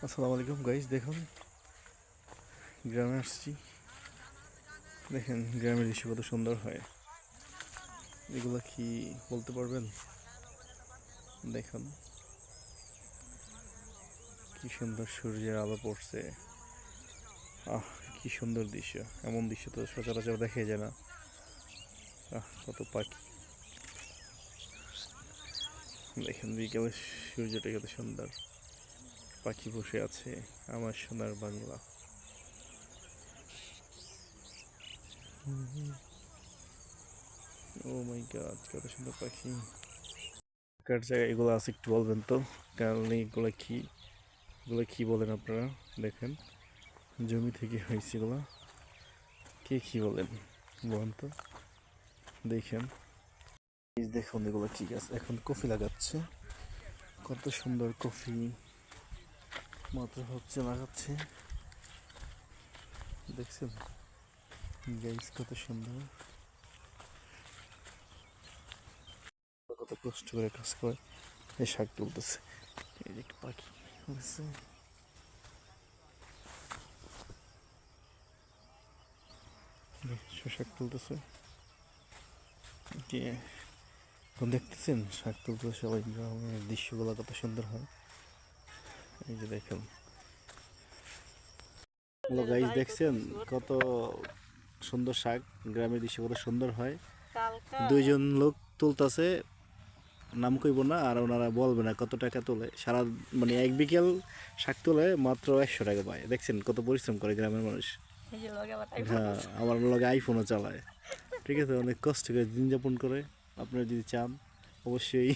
আসসালামু আলাইকুম গাইস, দেখুন গ্রামে আসছি। দেখেন গ্রামের দৃশ্য কত সুন্দর হয়। এগুলো কি বলতে পারবেন? দেখুন কি সুন্দর সূর্যের আলো পড়ছে। আহ, কি সুন্দর দৃশ্য। এমন দৃশ্য তো সচরাচর দেখা যায় না। কত পাখি। দেখেন বিকেলে সূর্যটা কত সুন্দর। পাখি বসে আছে। আমার সোনার বাংলা। ও মাই গড, কত সুন্দর পাখি। কার জায়গায় এগুলো আছে একটু বলবেন তো? কারণ এগুলো কি বলেন আপনারা? দেখেন জমি থেকে হয়েছে এগুলো। কে কি বলেন বলেন তো? দেখেন দেখুন এগুলো কি গাছ, এখন কফি লাগাচ্ছে। কত সুন্দর কফি মাত্র হচ্ছে, লাগাচ্ছে। দেখছেন গাইস কত সুন্দর, কত কষ্ট করে কাজ করে এই শাক তুলতেছে। এই যে একটা পাখি বুঝছে, শাক তুলতেছে। এখন দেখতেছেন শাক তুলতেছে সবাই। গ্রামের দৃশ্যগুলো কত সুন্দর হয়। এই যে দেখুন গাইস, দেখছেন কত সুন্দর শাক। গ্রামের দৃশ্য কত সুন্দর হয়। দুইজন লোক তুলতেছে, নাম কইব না আর ওনারা বলবে না কত টাকা তোলে। সারা মানে এক বিকেল শাক তোলে মাত্র 100 টাকা পায়। দেখছেন কত পরিশ্রম করে গ্রামের মানুষ। হ্যাঁ, আমার লগে আইফোনও চালায়। ঠিক আছে, অনেক কষ্ট করে দিন যাপন করে। আপনারা যদি চান অবশ্যই